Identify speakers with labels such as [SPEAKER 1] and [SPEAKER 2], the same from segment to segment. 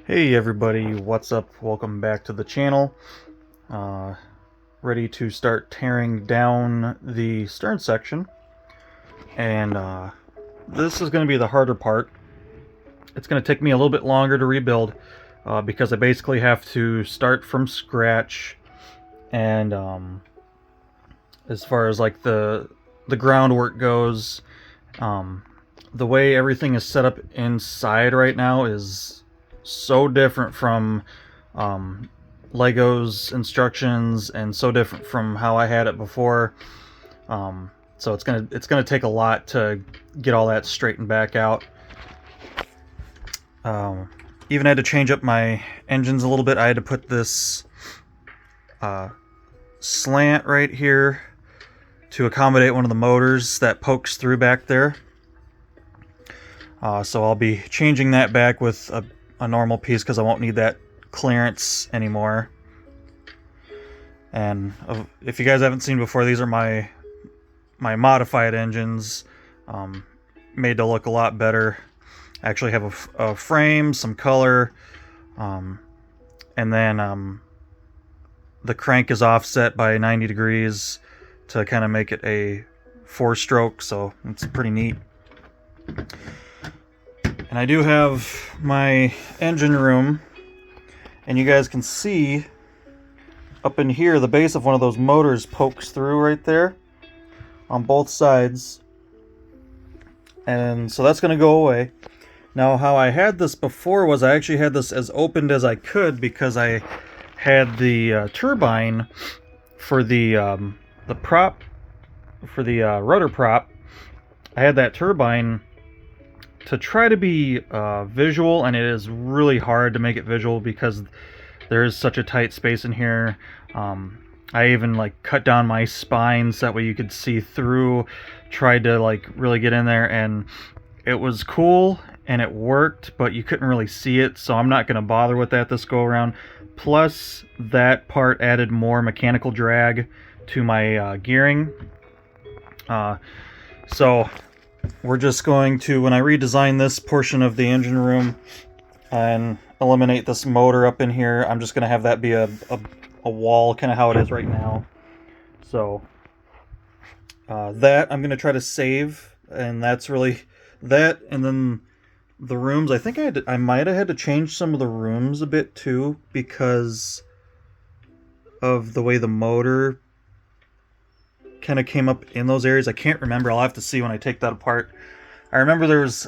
[SPEAKER 1] Hey everybody, what's up? Welcome back to the channel. Ready to start tearing down the stern section. And this is going to be the harder part. It's going to take me a little bit longer to rebuild because I basically have to start from scratch. And as far as like the groundwork goes, the way everything is set up inside right now is so different from Lego's instructions, and so different from how I had it before. So it's gonna take a lot to get all that straightened back out. Even had to change up my engines a little bit. I had to put this slant right here to accommodate one of the motors that pokes through back there. So I'll be changing that back with a normal piece because I won't need that clearance anymore. And if you guys haven't seen before, these are my modified engines, made to look a lot better. I actually have a frame, some color, and then the crank is offset by 90 degrees to kind of make it a 4-stroke, so it's pretty neat. And I do have my engine room, and you guys can see up in here the base of one of those motors pokes through right there on both sides, and so that's going to go away. Now, how I had this before was I actually had this as opened as I could because I had the turbine for the prop, for the rudder prop. I had that turbine to try to be visual, and it is really hard to make it visual because there is such a tight space in here. I even like cut down my spines that way you could see through, tried to like really get in there, and it was cool and it worked, but you couldn't really see it, so I'm not going to bother with that this go around. Plus, that part added more mechanical drag to my gearing. So we're just going to, when I redesign this portion of the engine room and eliminate this motor up in here, I'm just going to have that be a wall, kind of how it is right now. So that I'm going to try to save, and that's really that. And then the rooms, I think I might have had to change some of the rooms a bit too because of the way the motor kind of came up in those areas. I can't remember. I'll have to see when I take that apart. I remember there was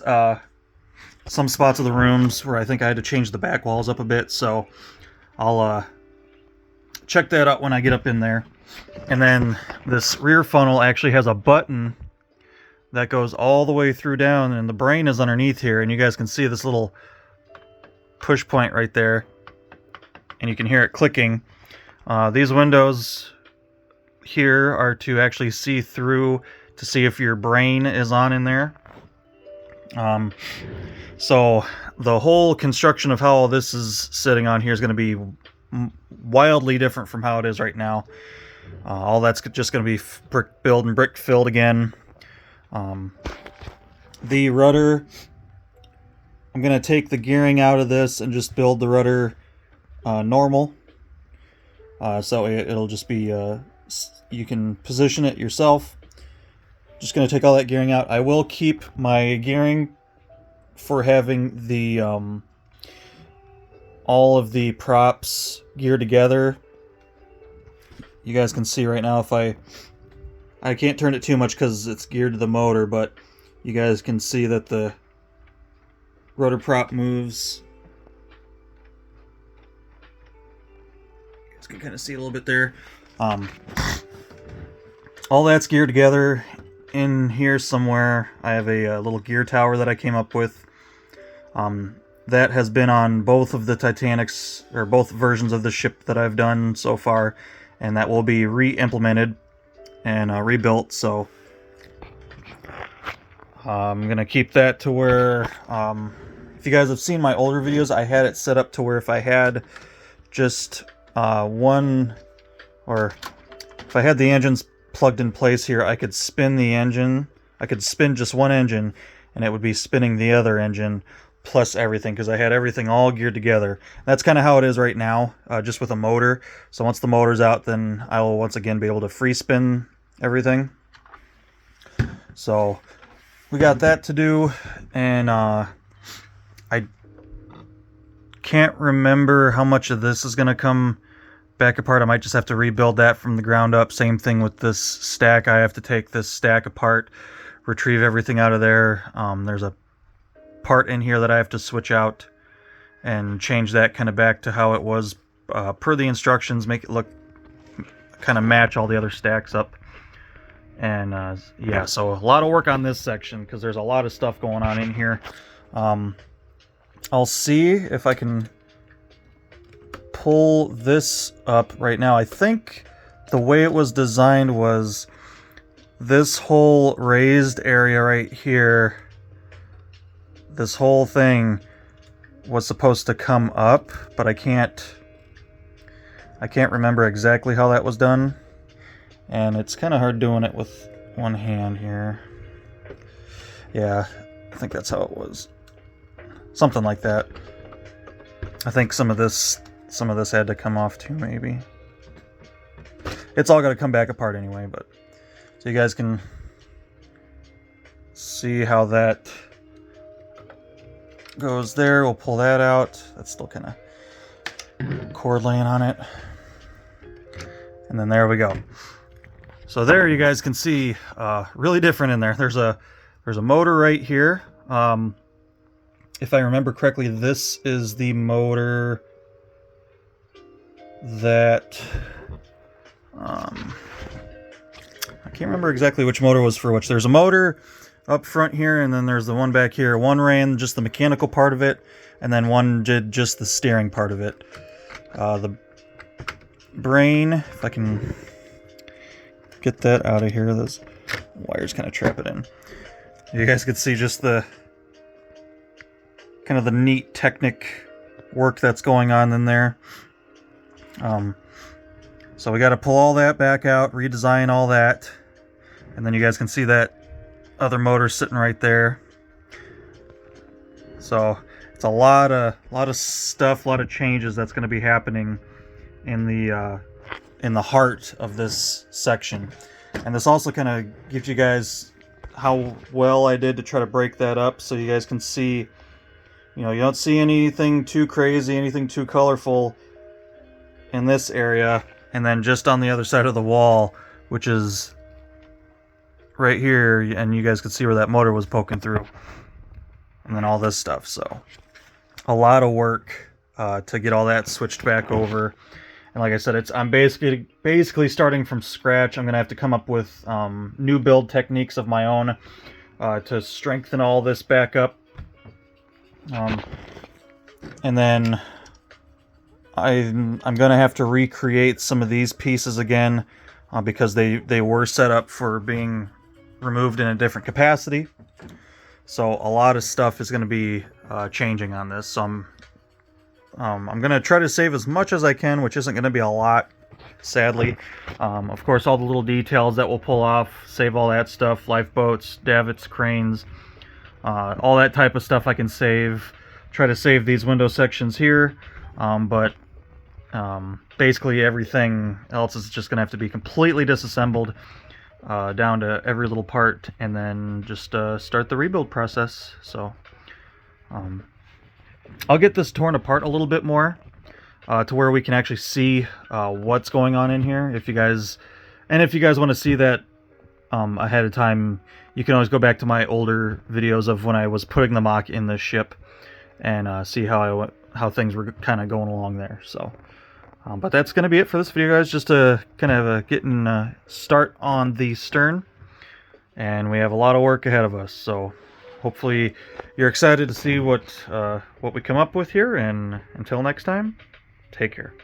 [SPEAKER 1] some spots of the rooms where I think I had to change the back walls up a bit, so I'll check that out when I get up in there. And then this rear funnel actually has a button that goes all the way through down, and the brain is underneath here, and you guys can see this little push point right there, and you can hear it clicking. These windows here are to actually see through to see if your brain is on in there. So the whole construction of how all this is sitting on here is going to be wildly different from how it is right now. All that's just going to be brick build and brick filled again. The rudder, I'm going to take the gearing out of this and just build the rudder normal. So it'll just be you can position it yourself. Just going to take all that gearing out. I will keep my gearing for having the all of the props geared together. You guys can see right now if I can't turn it too much because it's geared to the motor, but you guys can see that the rudder prop moves. You guys can kind of see a little bit there. All that's geared together. In here somewhere, I have a little gear tower that I came up with. That has been on both of the Titanics, or both versions of the ship that I've done so far, and that will be re-implemented and rebuilt. So I'm gonna keep that to where, if you guys have seen my older videos, I had it set up to where if I had just one, or if I had the engines plugged in place here, I could spin the engine. I could spin just one engine, and it would be spinning the other engine plus everything, because I had everything all geared together. That's kind of how it is right now, just with a motor. So once the motor's out, then I will once again be able to free spin everything. So we got that to do, and I can't remember how much of this is going to come back apart. I might just have to rebuild that from the ground up. Same thing with this stack. I have to take this stack apart, retrieve everything out of there. There's a part in here that I have to switch out and change that kind of back to how it was per the instructions, make it look kind of match all the other stacks up. And yeah, so a lot of work on this section because there's a lot of stuff going on in here. I'll see if I can pull this up right now. I think the way it was designed was this whole raised area right here, this whole thing was supposed to come up, but I can't remember exactly how that was done. And it's kind of hard doing it with one hand here. Yeah, I think that's how it was. Something like that. I think some of this had to come off too, maybe. It's all got to come back apart anyway, but so you guys can see how that goes there. We'll pull that out. That's still kind of cord laying on it. And then there we go. So there you guys can see really different in there. There's a motor right here. If I remember correctly, this is the motor that I can't remember exactly which motor was for which. There's a motor up front here, and then there's the one back here. One ran just the mechanical part of it, and then one did just the steering part of it. The brain, if I can get that out of here, those wires kind of trap it in. You guys can see just the kind of the neat Technic work that's going on in there. So we got to pull all that back out, redesign all that, and then you guys can see that other motor sitting right there. So it's a lot of stuff, a lot of changes that's going to be happening in the heart of this section. And this also kind of gives you guys how well I did to try to break that up, so you guys can see, you know, you don't see anything too crazy, anything too colorful in this area. And then just on the other side of the wall, which is right here, and you guys can see where that motor was poking through. And then all this stuff. So a lot of work to get all that switched back over. And like I said, I'm basically starting from scratch. I'm going to have to come up with new build techniques of my own to strengthen all this back up. And then I'm going to have to recreate some of these pieces again because they were set up for being removed in a different capacity. So a lot of stuff is going to be changing on this. So I'm going to try to save as much as I can, which isn't going to be a lot, sadly. Of course, all the little details that we'll pull off, save all that stuff, lifeboats, davits, cranes, all that type of stuff I can save. Try to save these window sections here, but basically everything else is just going to have to be completely disassembled down to every little part, and then just start the rebuild process. So I'll get this torn apart a little bit more to where we can actually see what's going on in here. If you guys want to see that ahead of time, you can always go back to my older videos of when I was putting the mock in this ship and see how things were kind of going along there. So but that's going to be it for this video, guys, just to kind of getting a start on the stern, and we have a lot of work ahead of us. So hopefully you're excited to see what we come up with here, and until next time, take care.